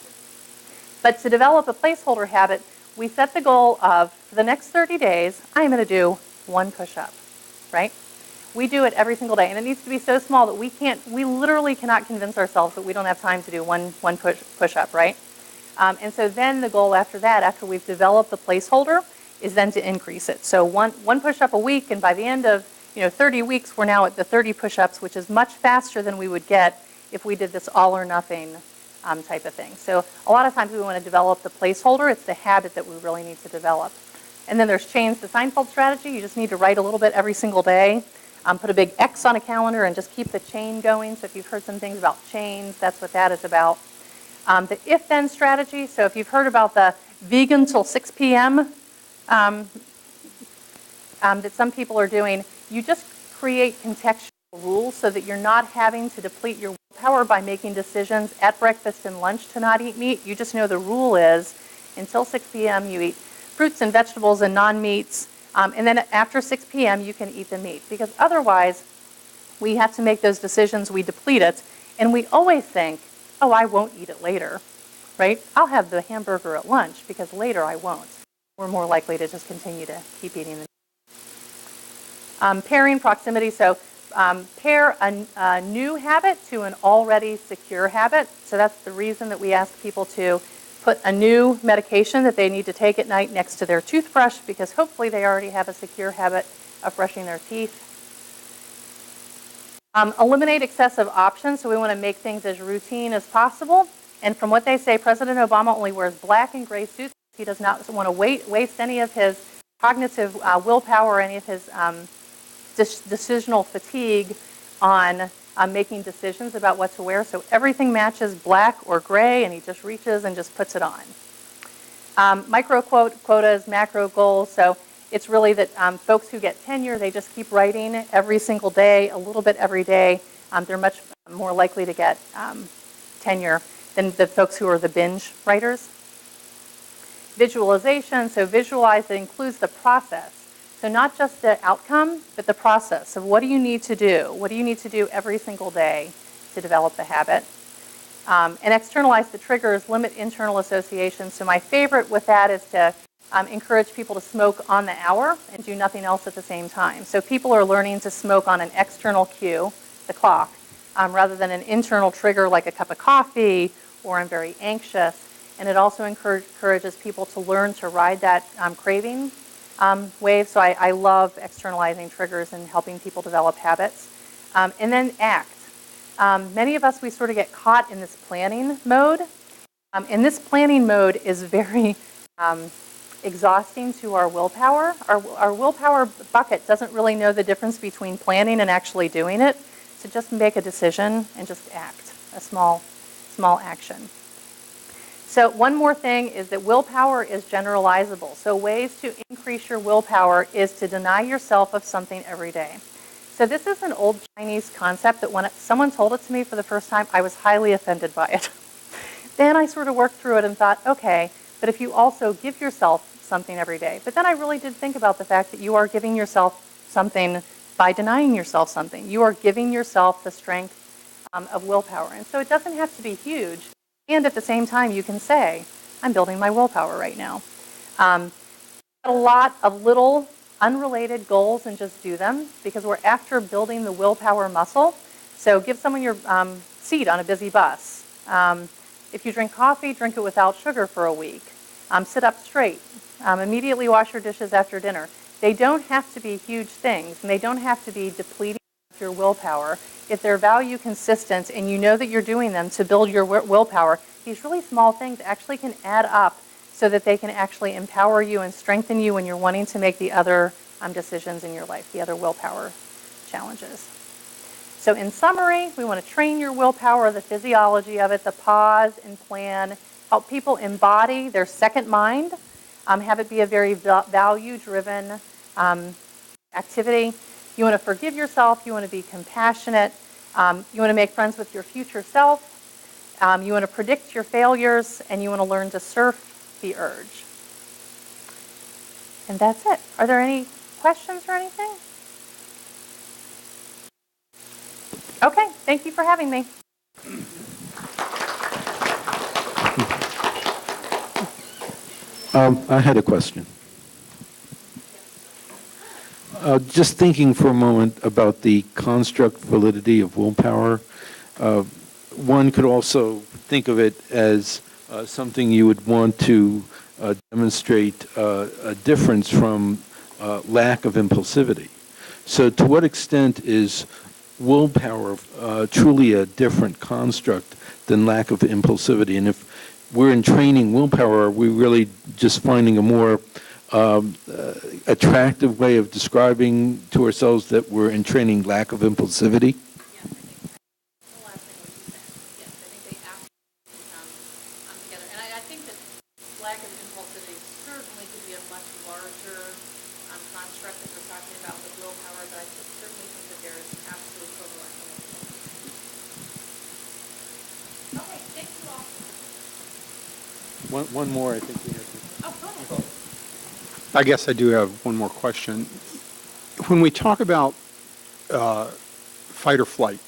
Speaker 3: But to develop a placeholder habit, we set the goal of, for the next 30 days, I'm going to do 1 push-up, right? We do it every single day, and it needs to be so small that we literally cannot convince ourselves that we don't have time to do one push-up, right? And so then the goal after that, after we've developed the placeholder, is then to increase it. So one push-up a week, and by the end of 30 weeks, we're now at the 30 push-ups, which is much faster than we would get if we did this all or nothing type of thing. So a lot of times we want to develop the placeholder. It's the habit that we really need to develop. And then there's change the Seinfeld strategy. You just need to write a little bit every single day. Put a big X on a calendar and just keep the chain going. So if you've heard some things about chains, that's what that is about. The if-then strategy. So if you've heard about the vegan till 6 p.m. That some people are doing, you just create contextual rules so that you're not having to deplete your willpower by making decisions at breakfast and lunch to not eat meat. You just know the rule is until 6 p.m. you eat fruits and vegetables and non-meats, and then after 6 p.m. you can eat the meat. Because otherwise, we have to make those decisions, we deplete it, and we always think, oh, I won't eat it later, right? I'll have the hamburger at lunch because later I won't. We're more likely to just continue to keep eating the meat. Pairing proximity, so pair a new habit to an already secure habit. So that's the reason that we ask people to put a new medication that they need to take at night next to their toothbrush, because hopefully they already have a secure habit of brushing their teeth. Eliminate excessive options, so we want to make things as routine as possible. And from what they say, President Obama only wears black and gray suits. He does not want to waste any of his cognitive willpower or any of his decisional fatigue on making decisions about what to wear. So everything matches black or gray, and he just reaches and just puts it on. Micro quotas, macro goals. So it's really that folks who get tenure, they just keep writing every single day, a little bit every day. They're much more likely to get tenure than the folks who are the binge writers. Visualization, so visualize, that includes the process. So not just the outcome, but the process of what do you need to do? What do you need to do every single day to develop the habit? And externalize the triggers, limit internal associations. So my favorite with that is to encourage people to smoke on the hour and do nothing else at the same time. So people are learning to smoke on an external cue, the clock, rather than an internal trigger like a cup of coffee or I'm very anxious. And it also encourages people to learn to ride that craving wave. So I love externalizing triggers and helping people develop habits. And then act. Many of us, we sort of get caught in this planning mode. And this planning mode is very exhausting to our willpower. Our willpower bucket doesn't really know the difference between planning and actually doing it. So just make a decision and just act, a small action. So one more thing is that willpower is generalizable. So ways to increase your willpower is to deny yourself of something every day. So this is an old Chinese concept that when someone told it to me for the first time, I was highly offended by it. Then I sort of worked through it and thought, okay, but if you also give yourself something every day. But then I really did think about the fact that you are giving yourself something by denying yourself something. You are giving yourself the strength of willpower. And so it doesn't have to be huge. And at the same time, you can say, I'm building my willpower right now. A lot of little unrelated goals and just do them, because we're after building the willpower muscle. So give someone your seat on a busy bus. If you drink coffee, drink it without sugar for a week. Sit up straight. Immediately wash your dishes after dinner. They don't have to be huge things, and they don't have to be depleting your willpower. If they're value consistent and you know that you're doing them to build your willpower, these really small things actually can add up so that they can actually empower you and strengthen you when you're wanting to make the other decisions in your life, the other willpower challenges. So in summary, we want to train your willpower, the physiology of it, the pause and plan, help people embody their second mind, have it be a very value-driven activity. You want to forgive yourself, you want to be compassionate, you want to make friends with your future self, you want to predict your failures, and you want to learn to surf the urge. And that's it. Are there any questions or anything? Okay, thank you for having me.
Speaker 4: I had a question. Just thinking for a moment about the construct validity of willpower, one could also think of it as something you would want to demonstrate a difference from lack of impulsivity. So to what extent is willpower truly a different construct than lack of impulsivity? And if we're in training willpower, are we really just finding a more attractive way of describing to ourselves that we're in training lack of impulsivity?
Speaker 3: Think that lack of impulsivity certainly could be a much larger construct that we're talking about with willpower, but I certainly think that there is absolute overlap. Okay, thank you all.
Speaker 4: One more, I think we have.
Speaker 3: Oh, go ahead.
Speaker 5: I guess I do have one more question. When we talk about fight or flight,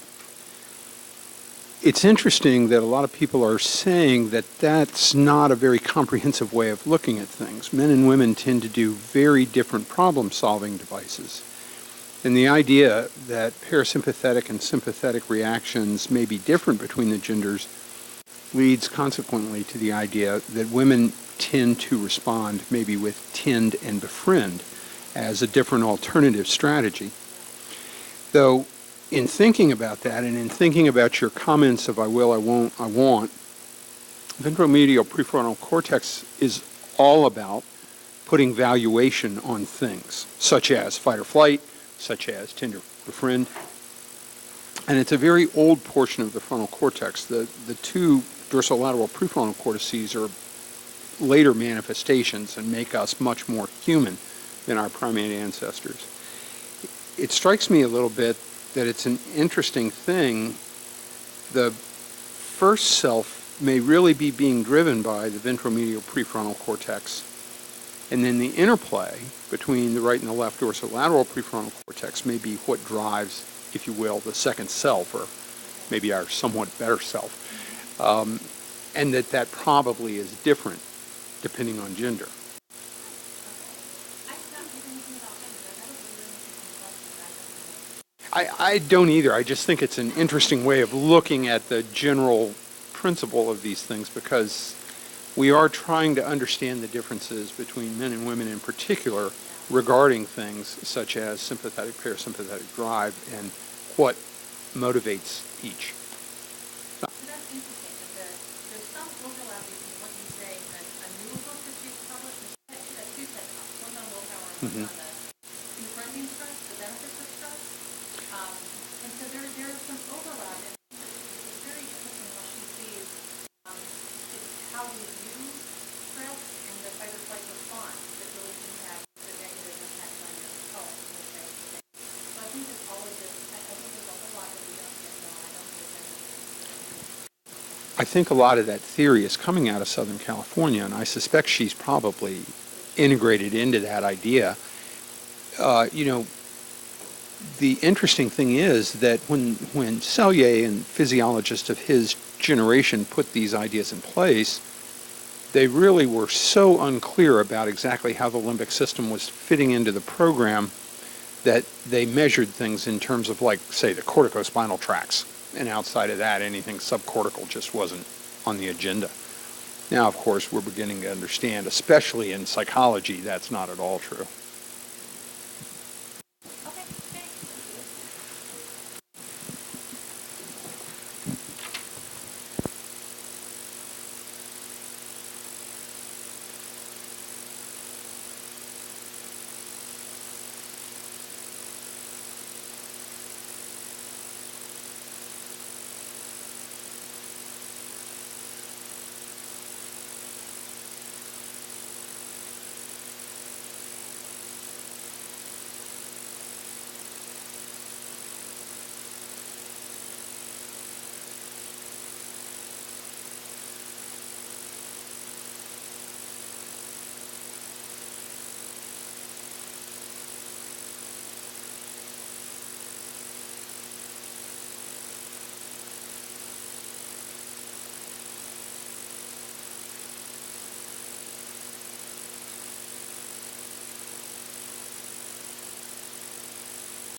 Speaker 5: it's interesting that a lot of people are saying that that's not a very comprehensive way of looking at things. Men and women tend to do very different problem-solving devices. And the idea that parasympathetic and sympathetic reactions may be different between the genders leads consequently to the idea that women tend to respond maybe with tend and befriend as a different alternative strategy. Though in thinking about that and in thinking about your comments of I will, I won't, I want, ventromedial prefrontal cortex is all about putting valuation on things, such as fight or flight, such as tend or befriend. And it's a very old portion of the frontal cortex. The two dorsolateral prefrontal cortices are later manifestations and make us much more human than our primate ancestors. It strikes me a little bit that it's an interesting thing. The first self may really be being driven by the ventromedial prefrontal cortex, and then the interplay between the right and the left dorsolateral prefrontal cortex may be what drives, if you will, the second self, or maybe our somewhat better self, and that probably is different depending on gender. I don't either. I just think it's an interesting way of looking at the general principle of these things, because we are trying to understand the differences between men and women in particular regarding things such as sympathetic, parasympathetic drive and what motivates each.
Speaker 3: So that's interesting, that there's some overlap between what you say and a newer book that you've published. She had two TED Talks, one on willpower and one on the confronting stress, the benefits of stress. And so there is some overlap. And it's very interesting how she sees it's how we view stress and the fight or flight response that really can have the negative impact on your health. So I think it's all of this. I think there's a whole lot that we don't get now. I don't think it's
Speaker 5: I think a lot of that theory is coming out of Southern California, and I suspect she's probably integrated into that idea. The interesting thing is that when Selye and physiologists of his generation put these ideas in place, they really were so unclear about exactly how the limbic system was fitting into the program that they measured things in terms of, like, say, the corticospinal tracts. And outside of that, anything subcortical just wasn't on the agenda. Now, of course, we're beginning to understand, especially in psychology, that's not at all true.